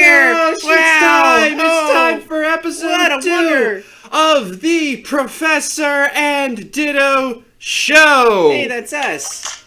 here. Gosh, Wow. It's time for episode what a 2 wonder. of the Professor and Ditto Show. Hey, that's us.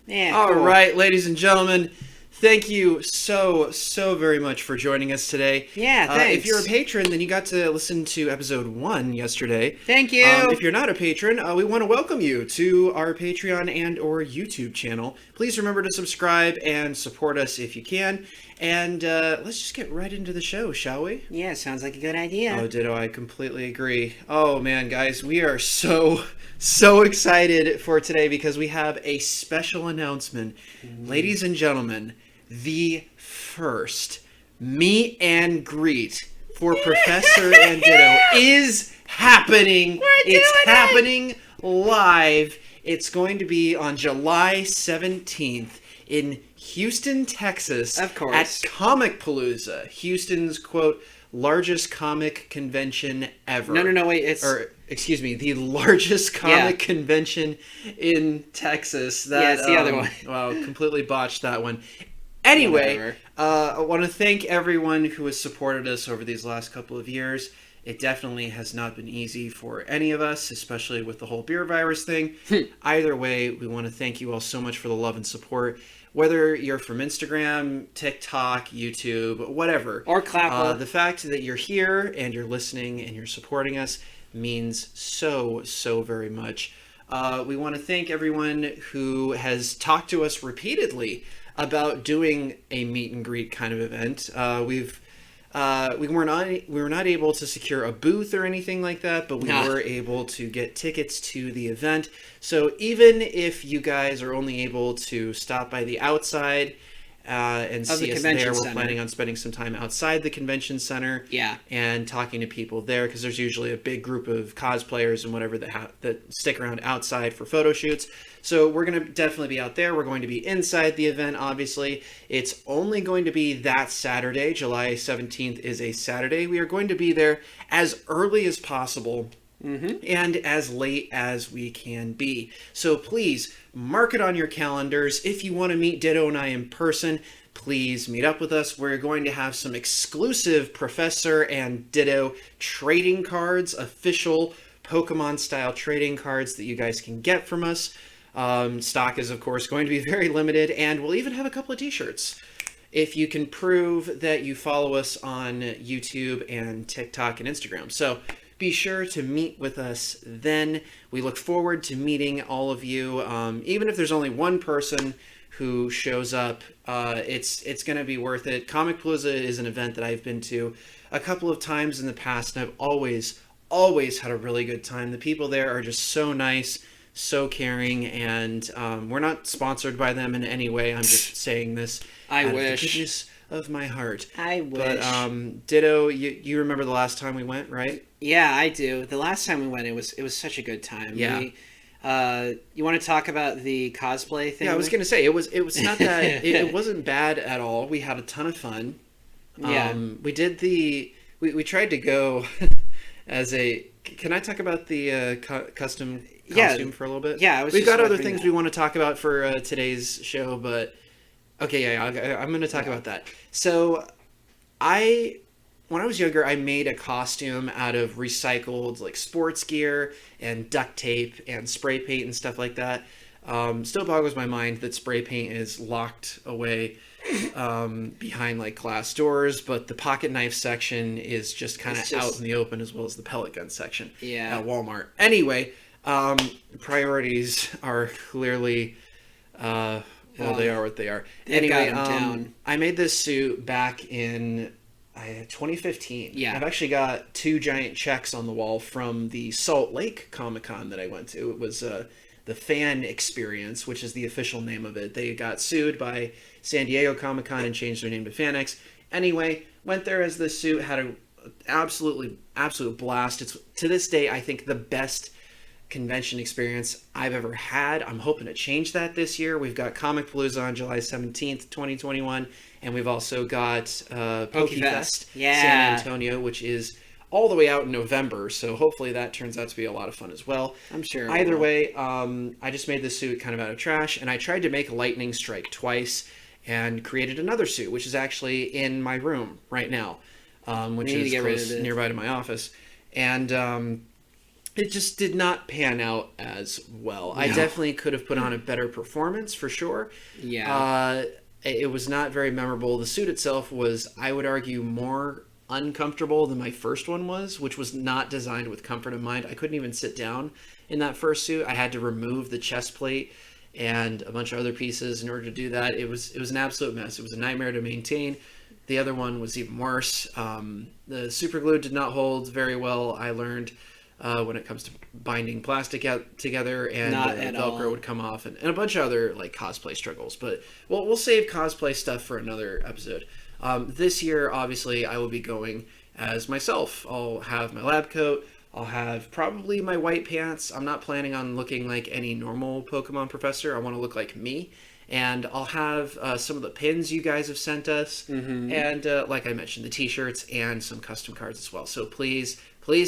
Yeah, All cool. right, ladies and gentlemen, thank you so very much for joining us today. Yeah, thanks. If you're a patron, then you got to listen to episode 1 yesterday. Thank you. If you're not a patron, we want to welcome you to our Patreon and or YouTube channel. Please remember to subscribe and support us if you can. And let's just get right into the show, shall we? Yeah, sounds like a good idea. Oh, ditto, I completely agree. Oh, man, guys, we are so excited for today because we have a special announcement. Ladies and gentlemen, the first meet and greet for Professor and Ditto is happening. It's happening live. It's going to be on July 17th in Houston, Texas. Of course. At Comicpalooza, Houston's, quote, largest comic convention ever. No, wait, it's... Excuse me, the largest comic convention in Texas. Yeah, it's the other one. Wow, completely botched that one. Anyway, I want to thank everyone who has supported us over these last couple of years. It definitely has not been easy for any of us, especially with the whole beer virus thing. Either way, we want to thank you all so much for the love and support. Whether you're from Instagram, TikTok, YouTube, whatever. Or Clapper. The fact that you're here and you're listening and you're supporting us means so very much. We want to thank everyone who has talked to us repeatedly about doing a meet and greet kind of event. We were not able to secure a booth or anything like that, but we were able to get tickets to the event. So even if you guys are only able to stop by the outside and see us there, we're planning on spending some time outside the convention center. Yeah. And talking to people there, because there's usually a big group of cosplayers and whatever that stick around outside for photo shoots. So we're going to definitely be out there. We're going to be inside the event, obviously. It's only going to be that Saturday. July 17th is a Saturday. We are going to be there as early as possible. And as late as we can be. So please mark it on your calendars. If you want to meet Ditto and I in person, please meet up with us. We're going to have some exclusive Professor and Ditto trading cards, official Pokemon style trading cards that you guys can get from us. Stock is of course going to be very limited, and we'll even have a couple of t-shirts. If you can prove that you follow us on YouTube and TikTok and Instagram. So be sure to meet with us then. We look forward to meeting all of you. Even if there's only one person who shows up, it's going to be worth it. Comicpalooza is an event that I've been to a couple of times in the past, and I've always had a really good time. The people there are just so nice, so caring, and we're not sponsored by them in any way. I'm just saying this I out wish. of the goodness of my heart. I wish. But Ditto, you remember the last time we went, right? Yeah, I do. The last time we went, it was such a good time. Yeah. You want to talk about the cosplay thing? Yeah, I was gonna say it was not that it wasn't bad at all. We had a ton of fun. Yeah. We did we tried to go as a. Can I talk about the custom costume for a little bit? Yeah, we've got other things we want to talk about for today's show, but okay, I'm going to talk about that. So, when I was younger, I made a costume out of recycled like sports gear and duct tape and spray paint and stuff like that. Still boggles my mind that spray paint is locked away behind like glass doors, but the pocket knife section is just kind of out in the open, as well as the pellet gun section at Walmart. Anyway, priorities are clearly well, they are what they are. Anyway, I made this suit back in 2015. Yeah. I've actually got 2 giant checks on the wall from the Salt Lake Comic-Con that I went to. It was the Fan Experience, which is the official name of it. They got sued by San Diego Comic-Con and changed their name to FanX. Anyway, went there as this suit, had an absolute blast. It's, to this day, I think the best convention experience I've ever had. I'm hoping to change that this year. We've got Comicpalooza on July 17th, 2021, and we've also got PokeFest San Antonio, which is all the way out in November, so hopefully that turns out to be a lot of fun as well. I'm sure it Either will. way, I just made this suit kind of out of trash, and I tried to make lightning strike twice and created another suit, which is actually in my room right now, which We need to is get rid close of it. nearby to my office. And it just did not pan out as well. I No. definitely could have put on a better performance for sure. Yeah. It was not very memorable. The suit itself was, I would argue, more uncomfortable than my first one was, which was not designed with comfort in mind. I couldn't even sit down in that first suit. I had to remove the chest plate and a bunch of other pieces in order to do that. It was an absolute mess. It was a nightmare to maintain. The other one was even worse. The super glue did not hold very well, I learned, when it comes to binding plastic out together, and Not at Velcro all. would come off, and a bunch of other like cosplay struggles. But we'll save cosplay stuff for another episode. This year, obviously, I will be going as myself. I'll have my lab coat. I'll have probably my white pants. I'm not planning on looking like any normal Pokemon professor. I want to look like me. And I'll have some of the pins you guys have sent us. And like I mentioned, the t-shirts and some custom cards as well. So please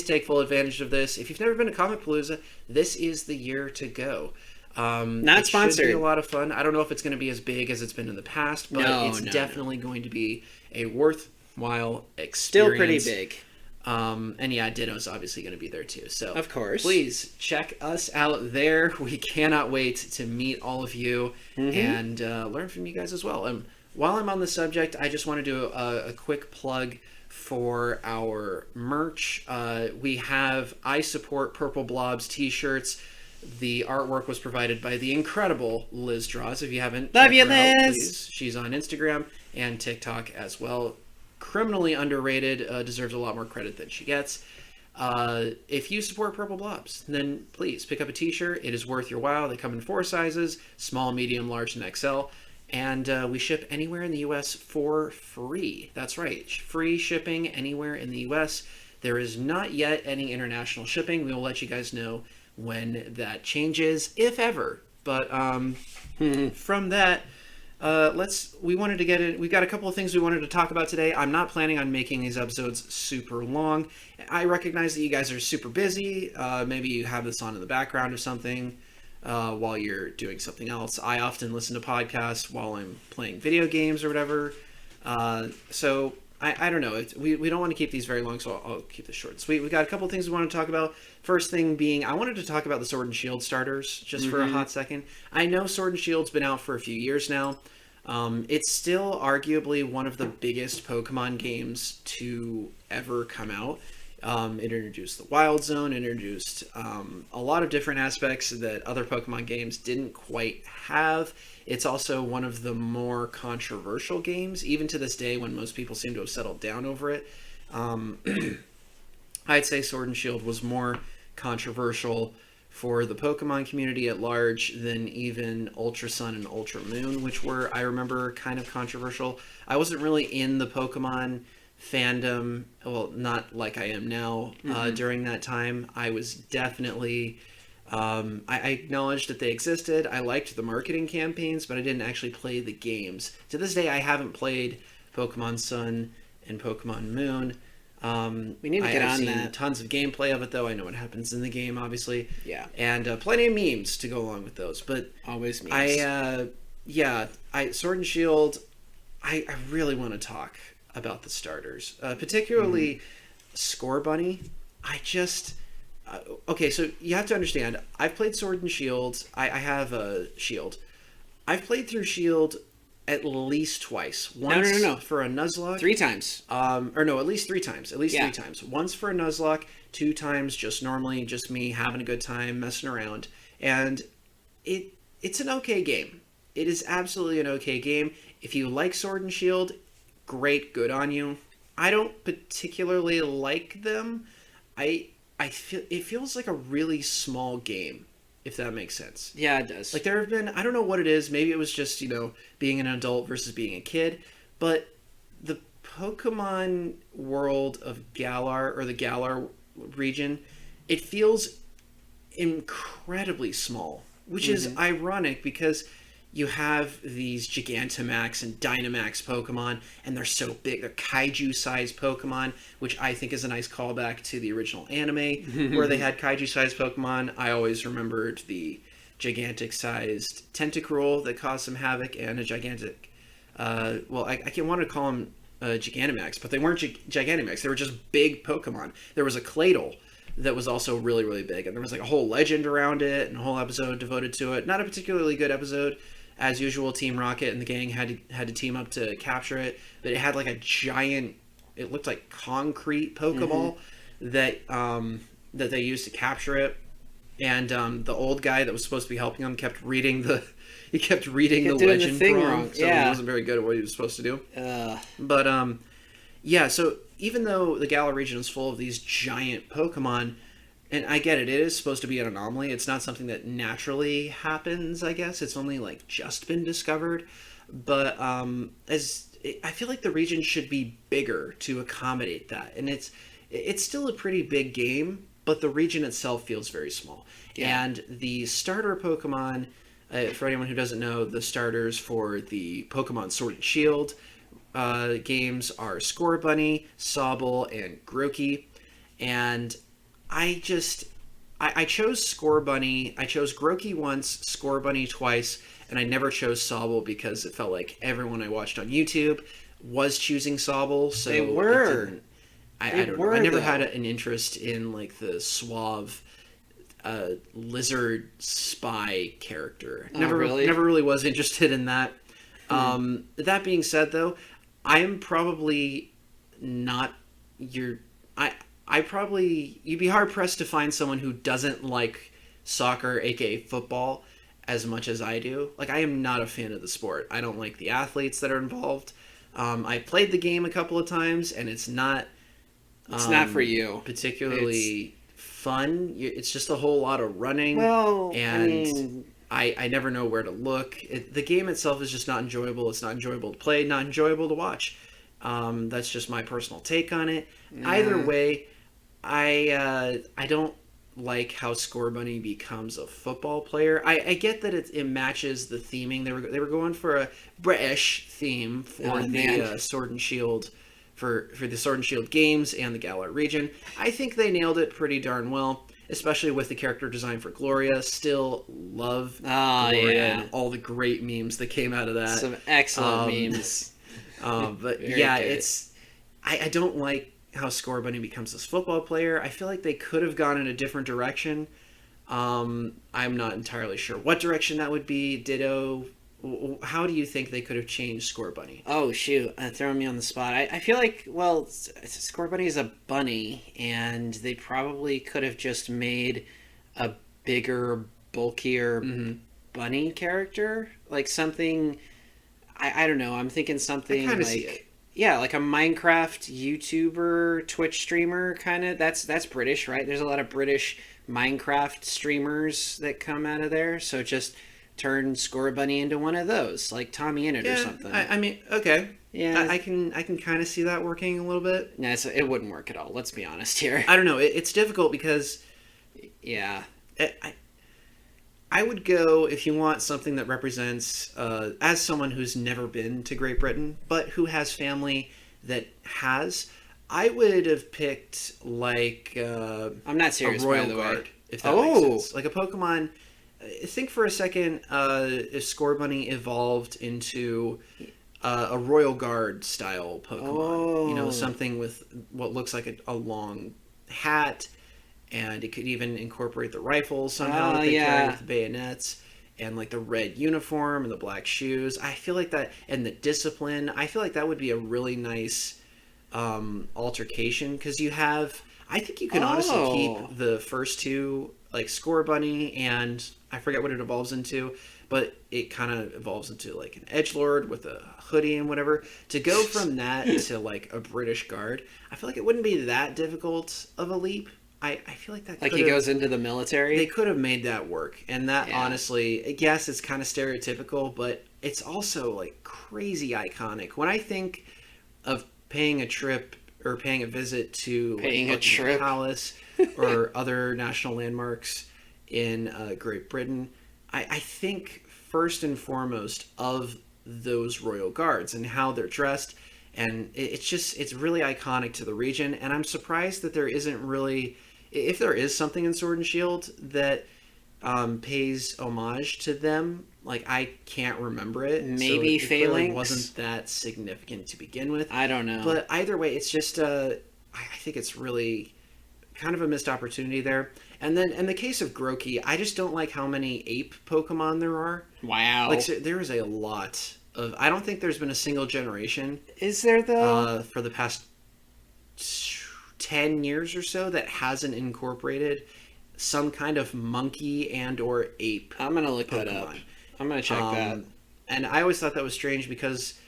take full advantage of this. If you've never been to Comic Palooza, this is the year to go. Not it sponsored. should be a lot of fun. I don't know if it's going to be as big as it's been in the past, but No, it's no, definitely going to be a worthwhile experience. Still pretty big. And yeah, Ditto's obviously going to be there too. So Of course. please check us out there. We cannot wait to meet all of you and learn from you guys as well. And while I'm on the subject, I just want to do a quick plug for our merch. We have I Support Purple Blobs t-shirts. The artwork was provided by the incredible Liz Draws. If you haven't Love checked you, her out, Liz! please. She's on Instagram and TikTok as well. Criminally underrated, deserves a lot more credit than she gets. If you support Purple Blobs, then please pick up a t-shirt. It is worth your while. They come in 4 sizes: small, medium, large, and XL. And we ship anywhere in the U.S. for free. That's right, free shipping anywhere in the U.S. There is not yet any international shipping. We will let you guys know when that changes, if ever. But from that, we wanted to get it. We've got a couple of things we wanted to talk about today. I'm not planning on making these episodes super long. I recognize that you guys are super busy. Maybe you have this on in the background or something while you're doing something else. I often listen to podcasts while I'm playing video games or whatever. So I don't know. We don't want to keep these very long, so I'll keep this short and sweet. We got a couple of things we want to talk about. First thing being, I wanted to talk about the Sword and Shield starters just for a hot second. I know Sword and Shield's been out for a few years now. It's still arguably one of the biggest Pokemon games to ever come out. It introduced the Wild Zone, introduced a lot of different aspects that other Pokemon games didn't quite have. It's also one of the more controversial games, even to this day when most people seem to have settled down over it. I'd say Sword and Shield was more controversial for the Pokemon community at large than even Ultra Sun and Ultra Moon, which were, I remember, kind of controversial. I wasn't really in the Pokemon fandom, well, not like I am now, during that time. I was definitely... I acknowledged that they existed. I liked the marketing campaigns, but I didn't actually play the games. To this day, I haven't played Pokemon Sun and Pokemon Moon. We need to get I've on seen that. tons of gameplay of it, though. I know what happens in the game, obviously. Yeah. And plenty of memes to go along with those. But Always memes. Sword and Shield, I really want to talk about the starters, particularly Score Bunny. Okay, so you have to understand, I've played Sword and Shield. I have a Shield. I've played through Shield at least twice. Once No. for a Nuzlocke. 3 times. At least 3 times. At least Yeah. 3 times. Once for a Nuzlocke, 2 times just normally, just me having a good time, messing around. And it's an okay game. It is absolutely an okay game. If you like Sword and Shield, great, good on you. I don't particularly like them. I feel it feels like a really small game, if that makes sense. Yeah, it does. Like there have been, I don't know what it is. Maybe it was just, being an adult versus being a kid. But the Pokemon world of Galar, or the Galar region, it feels incredibly small, which is ironic because you have these Gigantamax and Dynamax Pokemon, and they're so big. They're kaiju-sized Pokemon, which I think is a nice callback to the original anime, where they had kaiju-sized Pokemon. I always remembered the gigantic-sized Tentacruel that caused some havoc, and a gigantic... I can't want to call them Gigantamax, but they weren't Gigantamax. They were just big Pokemon. There was a Claydol that was also really, really big, and there was like a whole legend around it and a whole episode devoted to it. Not a particularly good episode. As usual, Team Rocket and the gang had to team up to capture it, but it had like a giant, it looked like concrete Pokeball that they used to capture it. And the old guy that was supposed to be helping him kept reading the legend wrong, so he wasn't very good at what he was supposed to do. But yeah, so even though the Galar region is full of these giant Pokemon, and I get it, it is supposed to be an anomaly. It's not something that naturally happens, I guess. It's only like just been discovered. But I feel like the region should be bigger to accommodate that. And it's still a pretty big game, but the region itself feels very small. Yeah. And the starter Pokemon, for anyone who doesn't know, the starters for the Pokemon Sword and Shield games are Scorbunny, Sobble, and Grookey. And I chose Scorbunny. I chose Grookey once, Scorbunny twice, and I never chose Sobble because it felt like everyone I watched on YouTube was choosing Sobble. So they were. I don't know. I never had an interest in like the suave lizard spy character. Never really was interested in that. That being said, though, I am probably not your. You'd be hard pressed to find someone who doesn't like soccer, aka football, as much as I do. Like, I am not a fan of the sport. I don't like the athletes that are involved. I played the game a couple of times, and it's not. It's not for you. Particularly fun. It's just a whole lot of running. Well, and I never know where to look. The game itself is just not enjoyable. It's not enjoyable to play, not enjoyable to watch. That's just my personal take on it. Either way, I don't like how Scorbunny becomes a football player. I get that it matches the theming. They were going for a British theme for the Sword and Shield for the Sword and Shield games and the Galar region. I think they nailed it pretty darn well, especially with the character design for Gloria. Still love Gloria and all the great memes that came out of that. Some excellent memes. But yeah, good. I don't like how Scorbunny becomes this football player. I feel like they could have gone in a different direction. I'm not entirely sure what direction that would be. Ditto. How do you think they could have changed Scorbunny? Oh, shoot. Throwing me on the spot. I feel like, well, Scorbunny is a bunny, and they probably could have just made a bigger, bulkier bunny character. Like something... I don't know. I'm thinking something like... Yeah, like a Minecraft YouTuber, Twitch streamer kind of. That's British, right? There's a lot of British Minecraft streamers that come out of there. So just turn Scorbunny into one of those, like Tommy Innit or something. I mean, okay. Yeah, I can kind of see that working a little bit. No, it wouldn't work at all. Let's be honest here. I don't know. It's difficult because, yeah, I would go if you want something that represents, as someone who's never been to Great Britain, but who has family that has, I would have picked like I'm not serious, a Royal by the Guard, way. if that makes sense. Like a Pokemon. Think for a second if Scorbunny evolved into a Royal Guard style Pokemon. You know, something with what looks like a long hat. And it could even incorporate the rifles somehow that they carry with the bayonets, and like the red uniform and the black shoes. I feel like that, and the discipline. I feel like that would be a really nice altercation because you have. I think you can honestly keep the first two, like Scorbunny, and I forget what it evolves into, but it kind of evolves into like an edgelord with a hoodie and whatever. To go from that to like a British Guard, I feel like it wouldn't be that difficult of a leap. I feel like that. Like he goes into the military. They could have made that work, and that honestly, yes, it's kind of stereotypical, but it's also like crazy iconic. When I think of paying a trip or paying a visit to Buckingham Palace or other national landmarks in Great Britain, I think first and foremost of those royal guards and how they're dressed, and it's really iconic to the region. And I'm surprised that there isn't really, if there is something in Sword and Shield that pays homage to them, like I can't remember it. Maybe so it clearly Phalanx wasn't that significant to begin with. I don't know, but either way, it's just I think it's really kind of a missed opportunity there. And then in the case of Groki, I just don't like how many ape Pokemon there are. Wow. Like, so there is a lot of... I don't think there's been a single generation... Is there, though? For the past 10 years or so that hasn't incorporated some kind of monkey and or ape I'm going to look Pokemon. that up. I'm going to check that. And I always thought that was strange because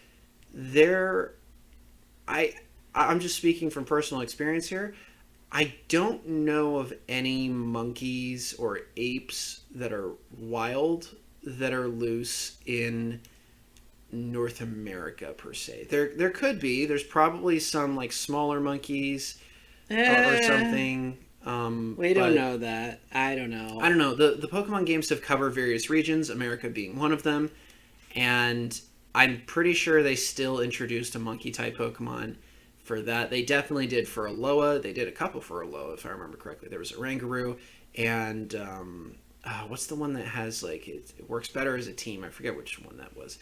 I'm just speaking from personal experience here. I don't know of any monkeys or apes that are wild that are loose in North America per se. There could be. There's probably some like smaller monkeys or something. We don't know that. I don't know. I don't know. The Pokemon games have covered various regions, America being one of them, and I'm pretty sure they still introduced a monkey type Pokemon for that. They definitely did for Alola. They did a couple for Alola, if I remember correctly. There was a Rangaroo, and what's the one that has like it works better as a team? I forget which one that was.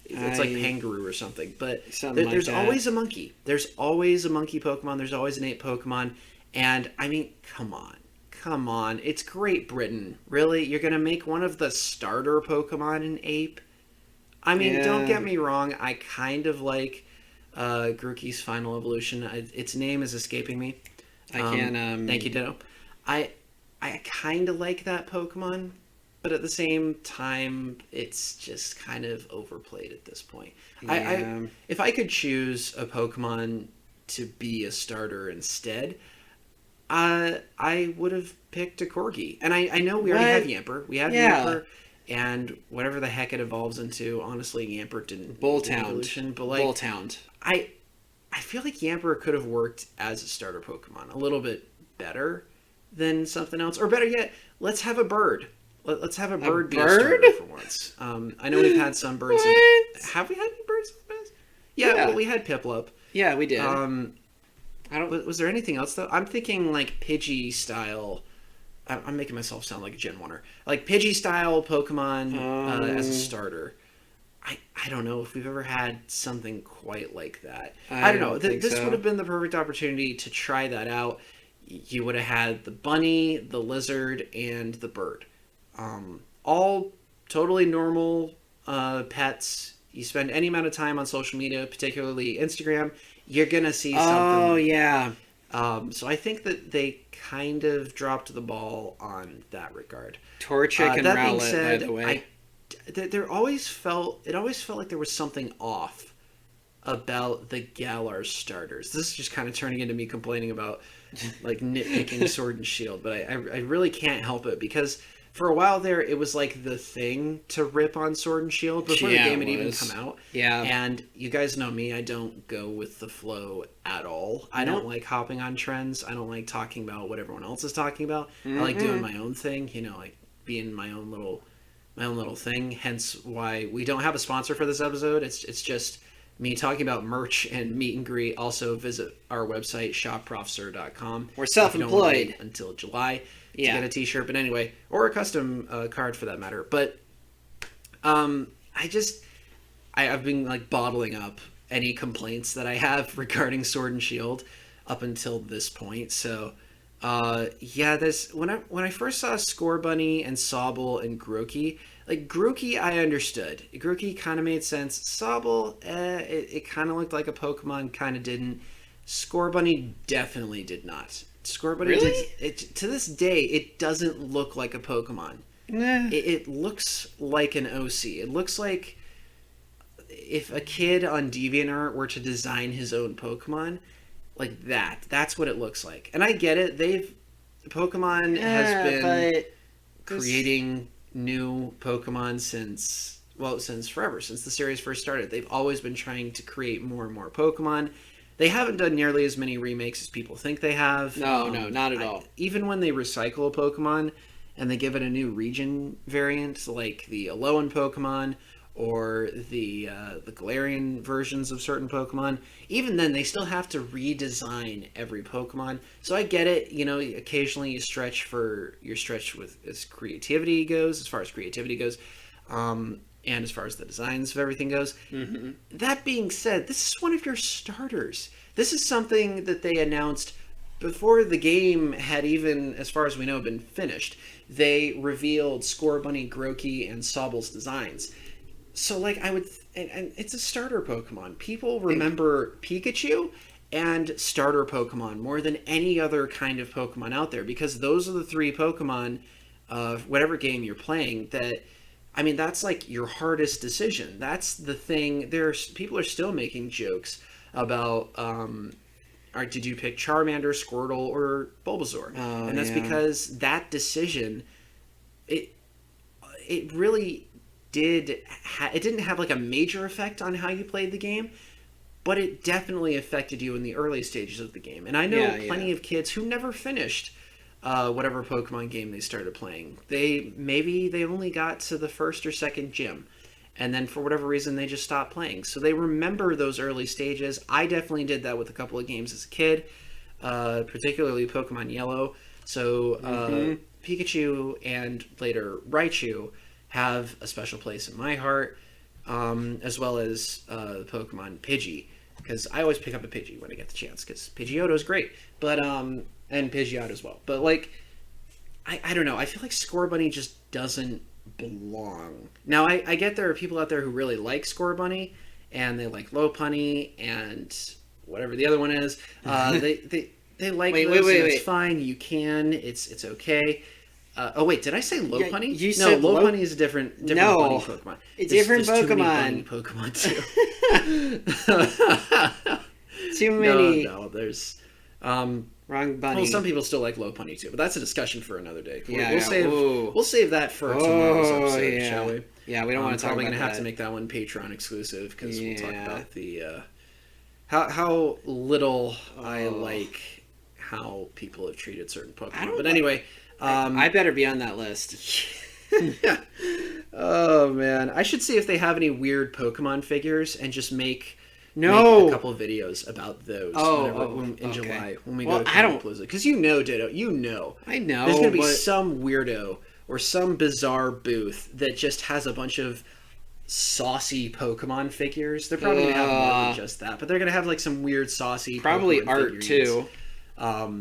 It's like Pangaroo or something. But there's always a monkey. There's always a monkey Pokemon. There's always an ape Pokemon. And I mean, come on. It's Great Britain. Really? You're going to make one of the starter Pokemon an ape? I mean, Don't get me wrong. I kind of like Grookey's final evolution. Its name is escaping me. I can. Thank you, Ditto. I kind of like that Pokemon, but at the same time, it's just kind of overplayed at this point. Yeah. If I could choose a Pokemon to be a starter instead, I would have picked a Corgi. And I know we already have Yamper. We have Yamper. And whatever the heck it evolves into, honestly, Yamper didn't evolution. But like, Bulltown. I feel like Yamper could have worked as a starter Pokemon a little bit better than something else. Or better yet, let's have a bird. Let's have a bird be a starter for once. I know we've had some birds. Have we had any birds? Yeah, well, we had Piplup. Yeah, we did. Was there anything else though? I'm thinking like Pidgey style. I'm making myself sound like a Gen 1er. Like Pidgey style Pokemon as a starter. I don't know if we've ever had something quite like that. I don't know. This would have been the perfect opportunity to try that out. You would have had the bunny, the lizard, and the bird. All totally normal pets. You spend any amount of time on social media, particularly Instagram, you're going to see something. Oh, yeah. So I think that they kind of dropped the ball on that regard. Torchic and Rowlet, by the way. It always felt like there was something off about the Galar starters. This is just kind of turning into me complaining about like nitpicking Sword and Shield, but I really can't help it because for a while there it was like the thing to rip on Sword and Shield before the game had even come out. Yeah. And you guys know me, I don't go with the flow at all. I don't like hopping on trends. I don't like talking about what everyone else is talking about. I like doing my own thing, like being my own little thing. Hence why we don't have a sponsor for this episode. It's just me talking about merch and meet and greet. Also visit our website shopprofsir.com. We're self-employed until July to get a t-shirt, but anyway, or a custom card for that matter. But I've been like bottling up any complaints that I have regarding Sword and Shield up until this point. So this when I first saw Scorbunny and Sobble and Grookey, like Grookey I understood. Grookey kind of made sense. Sobble, it kind of looked like a Pokemon, kind of didn't. Scorbunny definitely did not. Scorbunny really? To this day, it doesn't look like a Pokemon. Nah. It looks like an OC. It looks like if a kid on DeviantArt were to design his own Pokemon, like that. That's what it looks like. And I get it. Pokemon has been creating new Pokemon since forever, since the series first started. They've always been trying to create more and more Pokemon. They haven't done nearly as many remakes as people think they have. No, not at all. Even when they recycle a Pokemon and they give it a new region variant, like the Alolan Pokemon or the Galarian versions of certain Pokemon, even then they still have to redesign every Pokemon. So I get it, you know, occasionally you stretch with as creativity goes, and as far as the designs of everything goes. Mm-hmm. That being said, this is one of your starters. This is something that they announced before the game had even, as far as we know, been finished. They revealed Scorbunny, Grookey, and Sobble's designs. So, like, and it's a starter Pokemon. People remember Pikachu and starter Pokemon more than any other kind of Pokemon out there, because those are the three Pokemon of whatever game you're playing that, I mean, that's like your hardest decision. That's the thing. People are still making jokes about, did you pick Charmander, Squirtle, or Bulbasaur? And that's because that decision, it really it didn't have like a major effect on how you played the game, but it definitely affected you in the early stages of the game. And I know plenty of kids who never finished whatever Pokemon game they started playing. They only got to the first or second gym, and then for whatever reason they just stopped playing. So they remember those early stages. I definitely did that with a couple of games as a kid, particularly Pokemon Yellow. So Pikachu and later Raichu have a special place in my heart, as well as Pokemon Pidgey, because I always pick up a Pidgey when I get the chance, because Pidgeotto is great, but and Pidgeot as well. But like, I don't know. I feel like Scorbunny just doesn't belong. Now I get there are people out there who really like Scorbunny, and they like Lopunny and whatever the other one is. They like those. Wait. It's fine. You can. It's okay. Did I say Lopunny? You said Lopunny is a different bunny Pokemon. It's different Pokemon. Too many Pokemon too. Too many. No, there's wrong bunny. Well, some people still like Lopunny too, but that's a discussion for another day. We'll save that for tomorrow's episode, shall we? Yeah, we don't want to talk about that. Probably going to have to make that one Patreon exclusive, because we'll talk about the how little I like how people have treated certain Pokemon. But anyway. I better be on that list. Yeah. Oh man, I should see if they have any weird Pokemon figures and just make a couple of videos about those. In July when we go to Palooza. Because Ditto, I know. There's gonna be some weirdo or some bizarre booth that just has a bunch of saucy Pokemon figures. They're probably gonna have more than just that, but they're gonna have like some weird saucy probably Pokemon art figurines, too.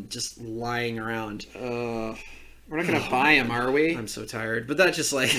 just lying around. We're not going to buy them, are we? I'm so tired. But that's just like...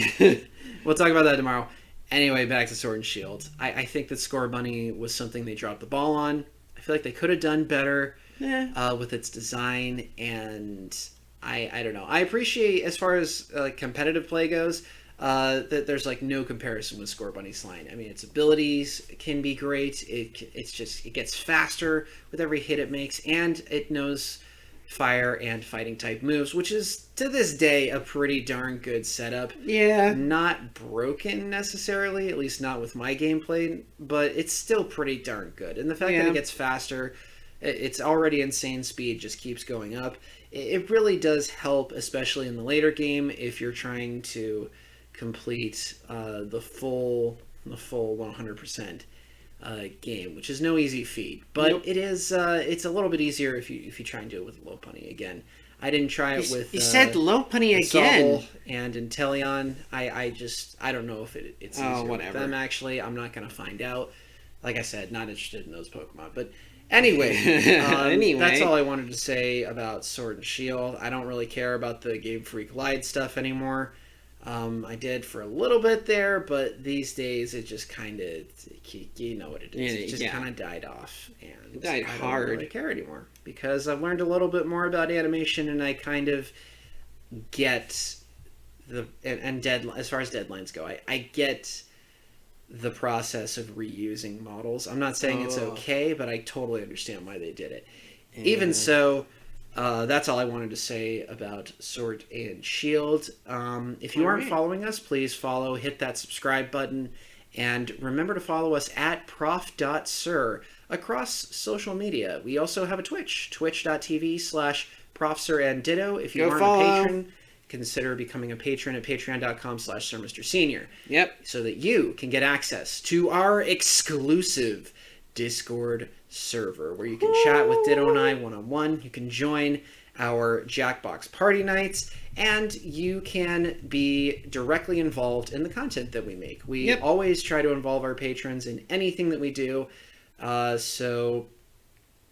We'll talk about that tomorrow. Anyway, back to Sword and Shield. I think that Scorbunny was something they dropped the ball on. I feel like they could have done better with its design. And I don't know. I appreciate, as far as competitive play goes, that there's like no comparison with Scorbunny's line. I mean, its abilities can be great. It gets faster with every hit it makes. And it knows fire and fighting type moves, which is to this day a pretty darn good setup. Yeah. Not broken necessarily, at least not with my gameplay, but it's still pretty darn good. And the fact that it gets faster, it's already insane speed, just keeps going up. It really does help, especially in the later game, if you're trying to complete the full 100%. Game, which is no easy feat, but it is. It's a little bit easier if you try and do it with Lopunny again. I didn't try it with. You said Lopunny again, and Inteleon. I don't know if it's easier with them. Actually, I'm not gonna find out. Like I said, not interested in those Pokemon. But anyway, that's all I wanted to say about Sword and Shield. I don't really care about the Game Freak Live stuff anymore. I did for a little bit there, but these days it just kind of, you know what it is. It just kind of died off, and it died hard. I don't really care anymore because I've learned a little bit more about animation, and I kind of get as far as deadlines go, I get the process of reusing models. I'm not saying it's okay, but I totally understand why they did it. Yeah. Even so. That's all I wanted to say about Sword and Shield. If you aren't following us, please follow, hit that subscribe button, and remember to follow us at prof.sir across social media. We also have a Twitch, twitch.tv/profsiranditto. If you aren't a patron, consider becoming a patron at patreon.com/SirMrSenior. Yep. So that you can get access to our exclusive Discord server where you can chat with Ditto and I one-on-one. You can join our Jackbox party nights, and you can be directly involved in the content that we make. We always try to involve our patrons in anything that we do. So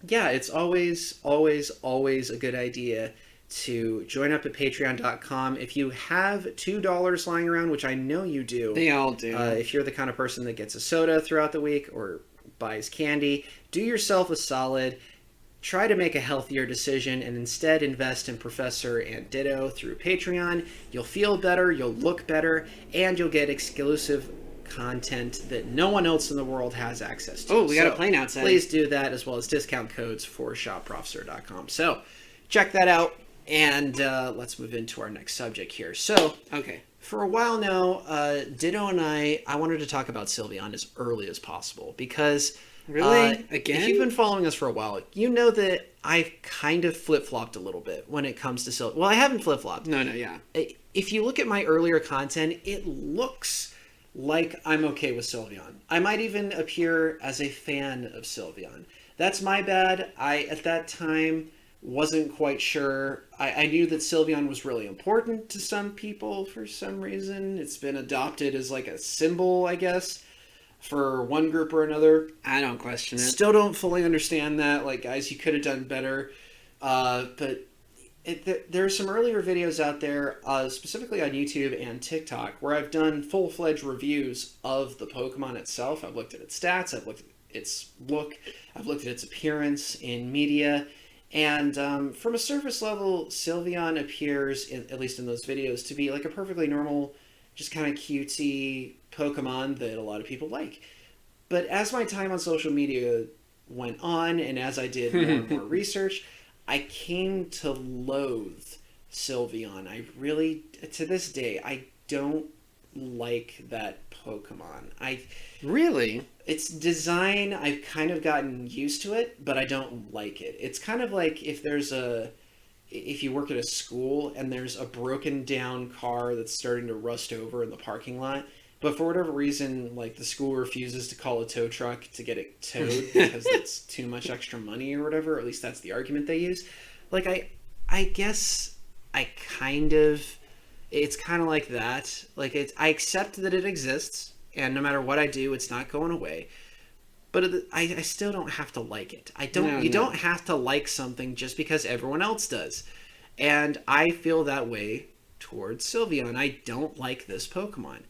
yeah, it's always a good idea to join up at patreon.com. If you have $2 lying around, which I know you do. They all do. If you're the kind of person that gets a soda throughout the week or buys candy, do yourself a solid. Try to make a healthier decision and instead invest in Professor and Ditto through Patreon. You'll feel better, you'll look better, and you'll get exclusive content that no one else in the world has access to. Oh, we got a plane outside. Please do that, as well as discount codes for shopprofessor.com. So check that out, and let's move into our next subject here. So, okay. For a while now, Ditto and I wanted to talk about Sylveon as early as possible because... Really? Again? If you've been following us for a while, you know that I've kind of flip-flopped a little bit when it comes to Sylveon. Well, I haven't flip-flopped. No, yeah. If you look at my earlier content, it looks like I'm okay with Sylveon. I might even appear as a fan of Sylveon. That's my bad. I, at that time, wasn't quite sure. I knew that Sylveon was really important to some people for some reason. It's been adopted as like a symbol, I guess, for one group or another. I don't question it. Still don't fully understand that. Like, guys, you could have done better. But there are some earlier videos out there, specifically on YouTube and TikTok, where I've done full-fledged reviews of the Pokemon itself. I've looked at its stats, I've looked at its look, I've looked at its appearance in media, and from a surface level, Sylveon appears, at least in those videos, to be like a perfectly normal, just kind of cutesy Pokemon that a lot of people like. But as my time on social media went on, and as I did more and more research, I came to loathe Sylveon. I really, to this day, I don't like that Pokemon. Really? Its design, I've kind of gotten used to it, but I don't like it. It's kind of like if you work at a school and there's a broken down car that's starting to rust over in the parking lot, but for whatever reason, like, the school refuses to call a tow truck to get it towed because it's too much extra money or whatever. Or at least that's the argument they use. Like, I guess it's kind of like that. Like, I accept that it exists, and no matter what I do, it's not going away. But I still don't have to like it. You don't have to like something just because everyone else does. And I feel that way towards Sylveon. I don't like this Pokemon.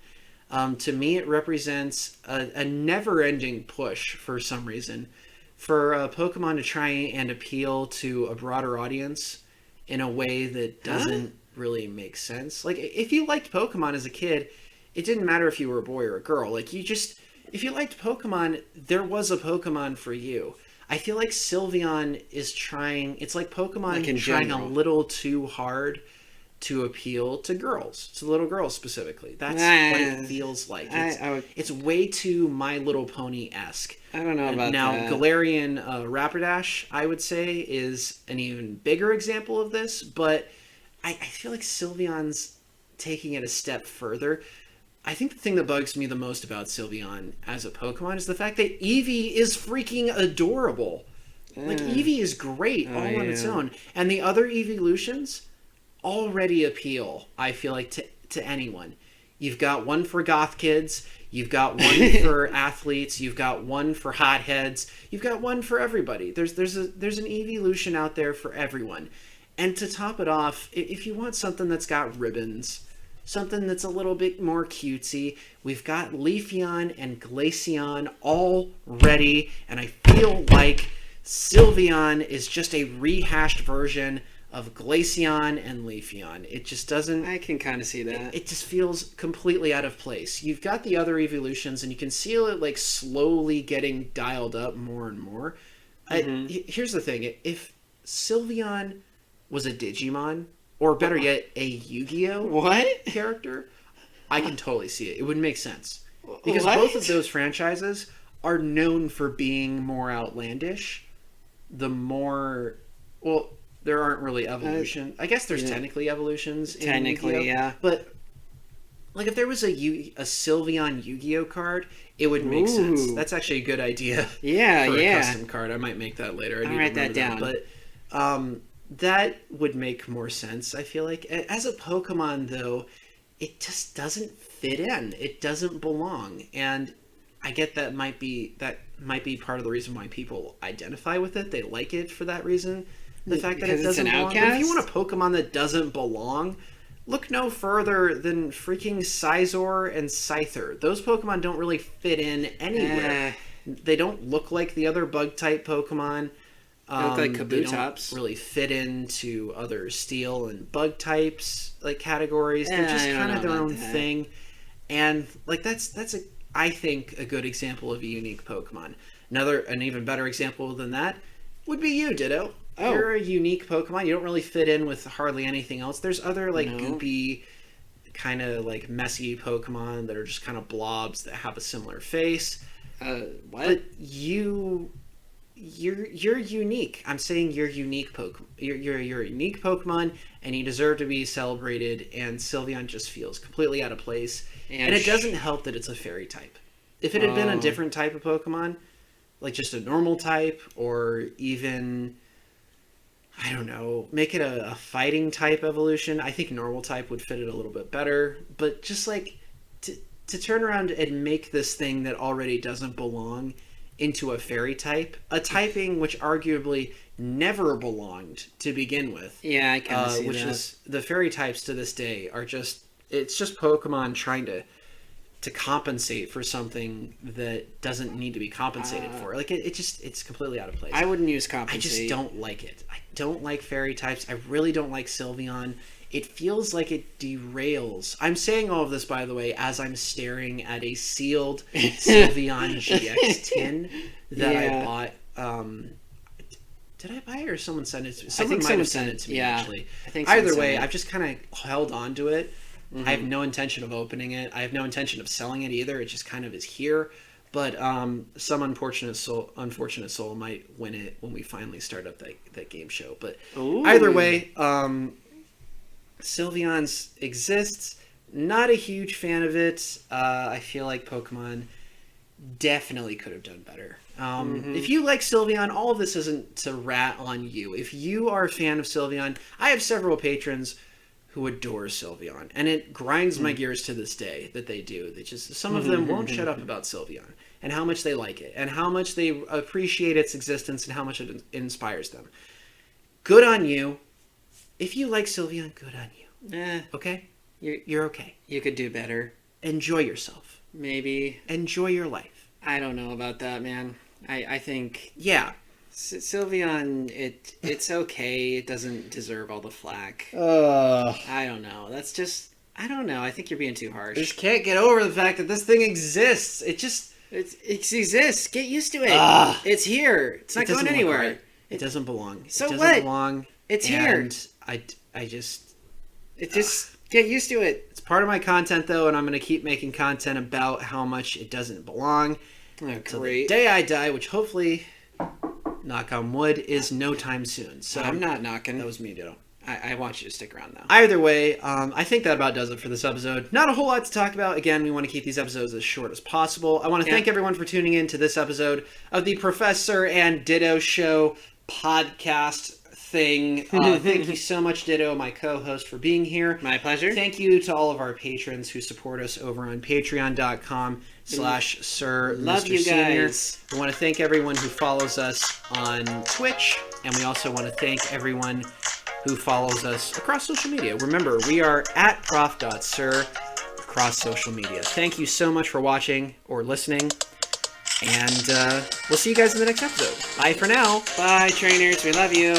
To me, it represents a never-ending push, for some reason, for Pokemon to try and appeal to a broader audience in a way that doesn't really make sense. Like, if you liked Pokemon as a kid, it didn't matter if you were a boy or a girl. Like, if you liked Pokemon, there was a Pokemon for you. I feel like Sylveon is trying... It's like Pokemon trying a little too hard to appeal to girls, to little girls specifically. That's what it feels like. It's way too My Little Pony-esque. I don't know about now, that. Galarian Rapidash, I would say, is an even bigger example of this, but I feel like Sylveon's taking it a step further. I think the thing that bugs me the most about Sylveon as a Pokemon is the fact that Eevee is freaking adorable. Like, Eevee is great all on its own. And the other evolutions already appeal, I feel like, to anyone. You've got one for goth kids, you've got one for athletes, you've got one for hotheads, you've got one for everybody. There's an evolution out there for everyone. And to top it off, if you want something that's got ribbons, something that's a little bit more cutesy, we've got Leafeon and Glaceon all ready, and I feel like Sylveon is just a rehashed version of Glaceon and Leafeon. It just doesn't... I can kind of see that. It just feels completely out of place. You've got the other evolutions, and you can see it, like, slowly getting dialed up more and more. Here's the thing. If Sylveon was a Digimon, or better yet, a Yu-Gi-Oh! Character, I can totally see it. It would make sense. Because both of those franchises are known for being more outlandish. The more... Well... there aren't really evolution. I guess there's technically evolutions. Technically, in Yu-Gi-Oh! yeah. But like if there was a Sylveon Yu-Gi-Oh card, it would make sense. That's actually a good idea. Yeah, for yeah. a custom card. I might make that later. I'll write that down. But that would make more sense, I feel like. As a Pokemon, though, it just doesn't fit in. It doesn't belong. And I get that might be part of the reason why people identify with it. They like it for that reason. The fact that it doesn't belong. But if you want a Pokemon that doesn't belong, look no further than freaking Scizor and Scyther. Those Pokemon don't really fit in anywhere. They don't look like the other Bug-type Pokemon. They look like They Kabutops. don't really fit into other Steel and Bug types like categories. They're just kind of their own thing. And like I think a good example of a unique Pokemon. An even better example than that would be you, Ditto. Oh. You're a unique Pokemon. You don't really fit in with hardly anything else. There's other like goopy, kind of like messy Pokemon that are just kind of blobs that have a similar face. What? But you're unique. I'm saying you're unique Pokemon. You're a unique Pokemon, and you deserve to be celebrated. And Sylveon just feels completely out of place. And it doesn't help that it's a fairy type. If it had been a different type of Pokemon, like just a normal type, or even, I don't know, make it a fighting type evolution, I think normal type would fit it a little bit better. But just like to turn around and make this thing that already doesn't belong into a fairy type, a typing which arguably never belonged to begin with. Yeah, I kind of see which that. is the fairy types to this day are just, it's just Pokemon trying to compensate for something that doesn't need to be compensated for. Like it's completely out of place. I wouldn't use compensate. I just don't like it. I don't like fairy types. I really don't like Sylveon. It feels like it derails. I'm saying all of this, by the way, as I'm staring at a sealed Sylveon GX tin that I bought. Did I buy it or someone sent it to me? Someone might have sent it to me, actually. I think either way, I've just kind of held on to it. Mm-hmm. I have no intention of opening it. I have no intention of selling it either. It just kind of is here. But some unfortunate soul might win it when we finally start up that game show. But either way, Sylveon's exists. Not a huge fan of it. I feel like Pokemon definitely could have done better. If you like Sylveon, all of this isn't to rat on you. If you are a fan of Sylveon, I have several patrons who adore Sylveon, and it grinds my gears to this day that they do. They just, some of them won't shut up about Sylveon and how much they like it and how much they appreciate its existence and how much it inspires them. Good on you. If you like Sylveon, good on you. Okay? You're okay. You could do better. Enjoy yourself. Maybe. Enjoy your life. I don't know about that, man. I think... Yeah. Sylveon, it's okay. It doesn't deserve all the flack. I don't know. That's just... I don't know. I think you're being too harsh. I just can't get over the fact that this thing exists. It exists. Get used to it. It's here. It's not going anywhere. Right. It doesn't belong. So it doesn't what? belong. It's here. And I just... get used to it. It's part of my content, though, and I'm going to keep making content about how much it doesn't belong. Until the day I die, which hopefully, knock on wood, is no time soon. So I'm not knocking. That was me, Ditto. I want you to stick around, though. Either way, I think that about does it for this episode. Not a whole lot to talk about. Again, we want to keep these episodes as short as possible. I want to thank everyone for tuning in to this episode of the Professor and Ditto Show podcast thing. Thank you so much, Ditto, my co-host, for being here. My pleasure. Thank you to all of our patrons who support us over on patreon.com/Sir Love Mr. you Senior. guys. We want to thank everyone who follows us on Twitch, and we also want to thank everyone who follows us across social media. Remember, we are at prof.sir across social media. Thank you so much for watching or listening, and we'll see you guys in the next episode. Bye for now. Bye, trainers. We love you.